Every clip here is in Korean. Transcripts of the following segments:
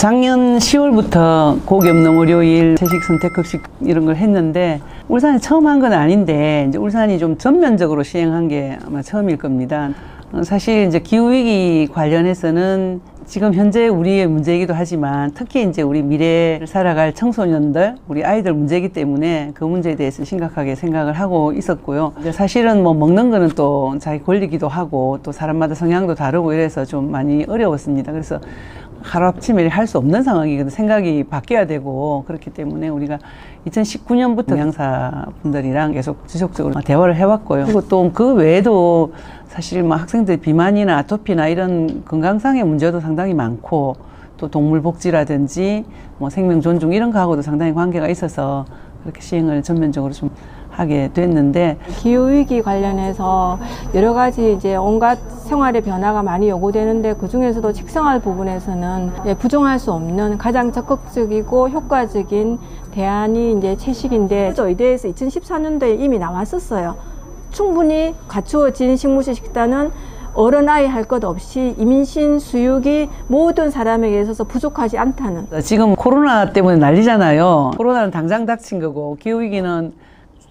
작년 10월부터 고기 없는 월요일 채식 선택급식 이런 걸 했는데 울산이 처음 한 건 아닌데 이제 울산이 좀 전면적으로 시행한 게 아마 처음일 겁니다. 사실 이제 기후위기 관련해서는 지금 현재 우리의 문제이기도 하지만 특히 이제 우리 미래를 살아갈 청소년들, 우리 아이들 문제이기 때문에 그 문제에 대해서 심각하게 생각을 하고 있었고요. 사실은 뭐 먹는 거는 또 자기 권리기도 하고 또 사람마다 성향도 다르고 이래서 좀 많이 어려웠습니다. 그래서 하루아침에 할 수 없는 상황이거든요. 생각이 바뀌어야 되고 그렇기 때문에 우리가 2019년부터 영양사분들이랑 계속 지속적으로 대화를 해왔고요. 그리고 또 그 외에도 사실 뭐 학생들 비만이나 아토피나 이런 건강상의 문제도 상당히 많고 또 동물복지라든지 뭐 생명 존중 이런 거하고도 상당히 관계가 있어서 그렇게 시행을 전면적으로 좀 하게 됐는데, 기후위기 관련해서 여러 가지 이제 온갖 생활의 변화가 많이 요구되는데 그 중에서도 식생활 부분에서는 부정할 수 없는 가장 적극적이고 효과적인 대안이 이제 채식인데, 의대에서 2014년도에 이미 나왔었어요. 충분히 갖추어진 식물식 식단은 어른 아이 할 것 없이 임신 수육이 모든 사람에게 있어서 부족하지 않다는. 지금 코로나 때문에 난리잖아요. 코로나는 당장 닥친 거고 기후위기는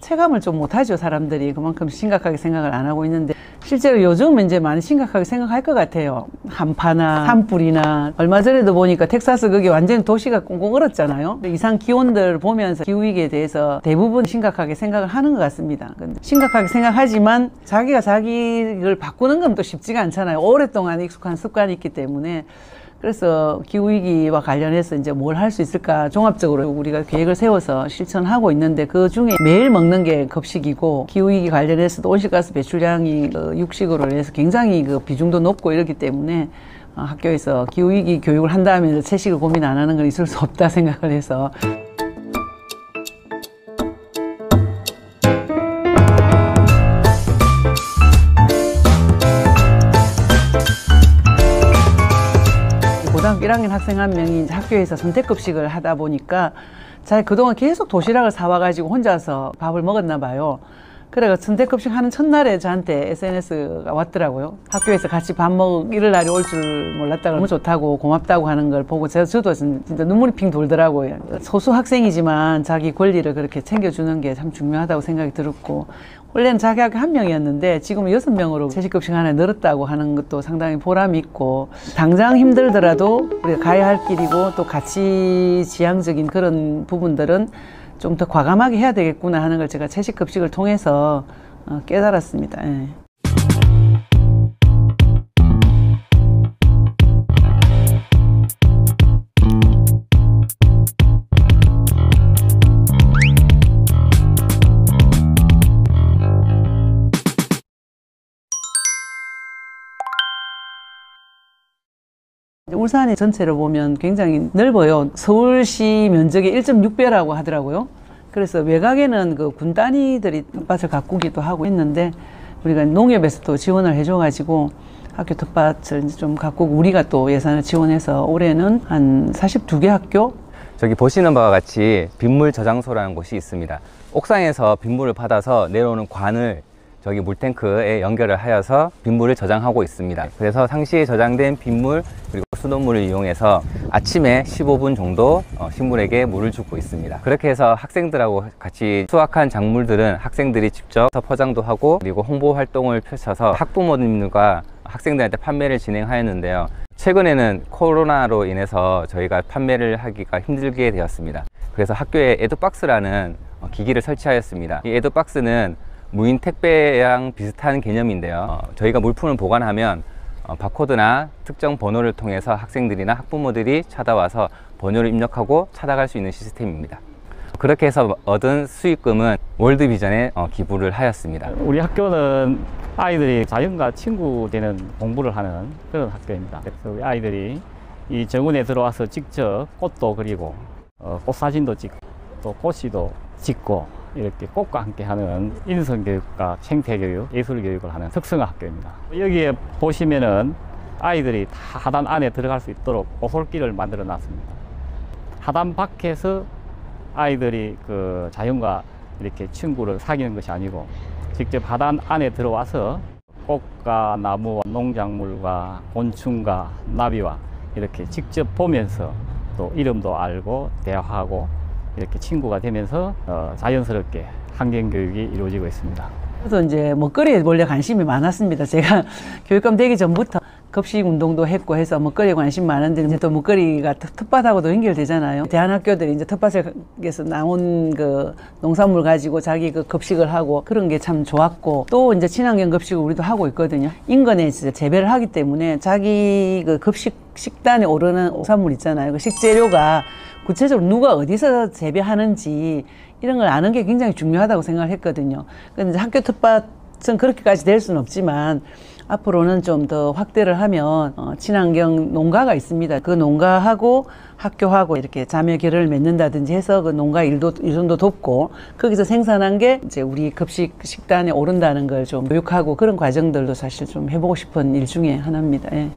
체감을 좀 못하죠. 사람들이 그만큼 심각하게 생각을 안 하고 있는데 실제로 요즘은 이제 많이 심각하게 생각할 것 같아요. 한파나 산불이나 얼마 전에도 보니까 텍사스 거기 완전히 도시가 꽁꽁 얼었잖아요. 이상 기온들 보면서 기후위기에 대해서 대부분 심각하게 생각을 하는 것 같습니다. 근데 심각하게 생각하지만 자기가 자기를 바꾸는 건 또 쉽지가 않잖아요. 오랫동안 익숙한 습관이 있기 때문에. 그래서 기후위기와 관련해서 이제 뭘 할 수 있을까 종합적으로 우리가 계획을 세워서 실천하고 있는데, 그 중에 매일 먹는 게 급식이고 기후위기 관련해서도 온실가스 배출량이 육식으로 인해서 굉장히 그 비중도 높고 이렇기 때문에 학교에서 기후위기 교육을 한 다음에 채식을 고민 안 하는 건 있을 수 없다 생각을 해서. 고등학교 1학년 학생 한 명이 학교에서 선택급식을 하다 보니까 자기 그동안 계속 도시락을 사와가지고 혼자서 밥을 먹었나 봐요. 그래가 선택급식 하는 첫날에 저한테 SNS가 왔더라고요. 학교에서 같이 밥 먹을 이럴 날이 올 줄 몰랐다고, 너무 좋다고 고맙다고 하는 걸 보고 저도 진짜 눈물이 핑 돌더라고요. 소수 학생이지만 자기 권리를 그렇게 챙겨주는 게 참 중요하다고 생각이 들었고, 원래는 자기 학교 한 명이었는데 지금 6명으로 채식급식 하나 늘었다고 하는 것도 상당히 보람이 있고, 당장 힘들더라도 우리가 가야 할 길이고 또 가치 지향적인 그런 부분들은 좀 더 과감하게 해야 되겠구나 하는 걸 제가 채식급식을 통해서 깨달았습니다. 예. 울산의 전체를 보면 굉장히 넓어요. 서울시 면적의 1.6배라고 하더라고요. 그래서 외곽에는 그 군 단위들이 텃밭을 가꾸기도 하고 있는데 우리가 농협에서도 지원을 해줘가지고 학교 텃밭을 좀 가꾸고, 우리가 또 예산을 지원해서 올해는 한 42개 학교. 저기 보시는 바와 같이 빗물 저장소라는 곳이 있습니다. 옥상에서 빗물을 받아서 내려오는 관을 저기 물탱크에 연결을 하여서 빗물을 저장하고 있습니다. 그래서 상시에 저장된 빗물 그리고 수돗물을 이용해서 아침에 15분 정도 식물에게 물을 주고 있습니다. 그렇게 해서 학생들하고 같이 수확한 작물들은 학생들이 직접 포장도 하고 그리고 홍보 활동을 펼쳐서 학부모님들과 학생들한테 판매를 진행하였는데요. 최근에는 코로나로 인해서 저희가 판매를 하기가 힘들게 되었습니다. 그래서 학교에 에듀박스라는 기기를 설치하였습니다. 이 에듀박스는 무인 택배랑 비슷한 개념인데요. 저희가 물품을 보관하면 바코드나 특정 번호를 통해서 학생들이나 학부모들이 찾아와서 번호를 입력하고 찾아갈 수 있는 시스템입니다. 그렇게 해서 얻은 수익금은 월드비전에 기부를 하였습니다. 우리 학교는 아이들이 자연과 친구 되는 공부를 하는 그런 학교입니다. 그래서 우리 아이들이 이 정원에 들어와서 직접 꽃도 그리고 꽃 사진도 찍고 또 꽃이도 찍고 이렇게 꽃과 함께 하는 인성교육과 생태교육, 예술교육을 하는 특성화 학교입니다. 여기에 보시면은 아이들이 다 하단 안에 들어갈 수 있도록 오솔길을 만들어 놨습니다. 하단 밖에서 아이들이 그 자연과 이렇게 친구를 사귀는 것이 아니고 직접 하단 안에 들어와서 꽃과 나무와 농작물과 곤충과 나비와 이렇게 직접 보면서 또 이름도 알고 대화하고 이렇게 친구가 되면서 자연스럽게 환경 교육이 이루어지고 있습니다. 저도 이제 먹거리에 원래 관심이 많았습니다. 제가 교육감 되기 전부터 급식 운동도 했고 해서 먹거리에 관심 많은데 이제 또 먹거리가 텃밭하고도 연결되잖아요. 대안학교들이 이제 텃밭에서 나온 그 농산물 가지고 자기 그 급식을 하고 그런 게 참 좋았고 또 이제 친환경 급식을 우리도 하고 있거든요. 인근에 진짜 재배를 하기 때문에 자기 그 급식 식단에 오르는 농산물 있잖아요. 그 식재료가 구체적으로 누가 어디서 재배하는지 이런 걸 아는 게 굉장히 중요하다고 생각을 했거든요. 근데 학교 텃밭은 그렇게까지 될 수는 없지만 앞으로는 좀 더 확대를 하면 친환경 농가가 있습니다. 그 농가하고 학교하고 이렇게 자매 결연을 맺는다든지 해서 그 농가 일손도 돕고 거기서 생산한 게 이제 우리 급식 식단에 오른다는 걸 좀 교육하고 그런 과정들도 사실 좀 해보고 싶은 일 중에 하나입니다. 예.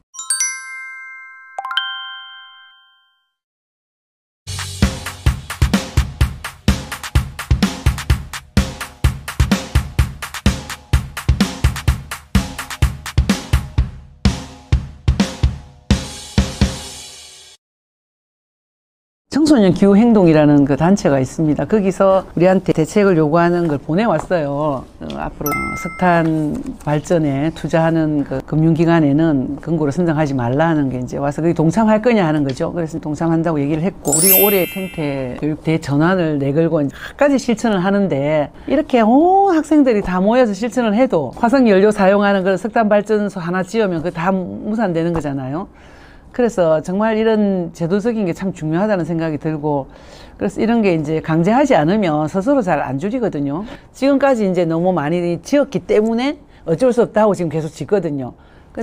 청소년 기후행동이라는 그 단체가 있습니다. 거기서 우리한테 대책을 요구하는 걸 보내왔어요. 앞으로 석탄 발전에 투자하는 그 금융기관에는 금고를 선정하지 말라는 게 이제 와서 거기 동참할 거냐 하는 거죠. 그래서 동참한다고 얘기를 했고, 우리 올해 생태 교육 대전환을 내걸고 끝까지 실천을 하는데 이렇게 온 학생들이 다 모여서 실천을 해도 화석연료 사용하는 그 석탄 발전소 하나 지으면 그 다 무산되는 거잖아요. 그래서 정말 이런 제도적인 게 참 중요하다는 생각이 들고, 그래서 이런 게 이제 강제하지 않으면 스스로 잘 안 줄이거든요. 지금까지 이제 너무 많이 지었기 때문에 어쩔 수 없다고 지금 계속 짓거든요.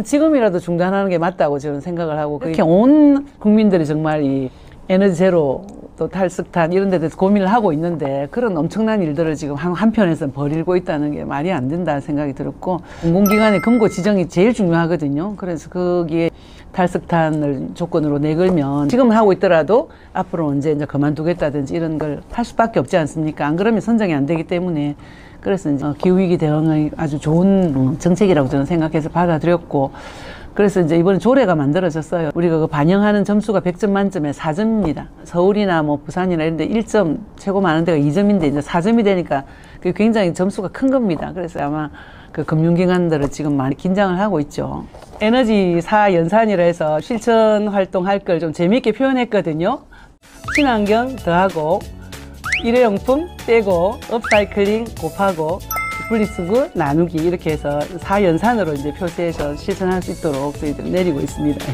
지금이라도 중단하는 게 맞다고 저는 생각을 하고, 그렇게 온 국민들이 정말 이 에너지 제로 또 탈석탄 이런 데 대해서 고민을 하고 있는데 그런 엄청난 일들을 지금 한편에서는 벌이고 있다는 게 말이 안 된다는 생각이 들었고, 공공기관의 금고 지정이 제일 중요하거든요. 그래서 거기에 탈석탄을 조건으로 내걸면 지금은 하고 있더라도 앞으로 언제 이제 그만두겠다든지 이런 걸 할 수밖에 없지 않습니까? 안 그러면 선정이 안 되기 때문에. 그래서 이제 기후위기 대응의 아주 좋은 정책이라고 저는 생각해서 받아들였고, 그래서 이제 이번에 조례가 만들어졌어요. 우리가 그 반영하는 점수가 100점 만점에 4점입니다. 서울이나 뭐 부산이나 이런 데 1점, 최고 많은 데가 2점인데 이제 4점이 되니까 그게 굉장히 점수가 큰 겁니다. 그래서 아마 그 금융기관들을 지금 많이 긴장을 하고 있죠. 에너지사 연산이라 해서 실천 활동할 걸 좀 재미있게 표현했거든요. 친환경 더하고 일회용품 떼고 업사이클링 곱하고 분리수거 나누기 이렇게 해서 4연산으로 이제 표시해서 실천할 수 있도록 저희들 내리고 있습니다.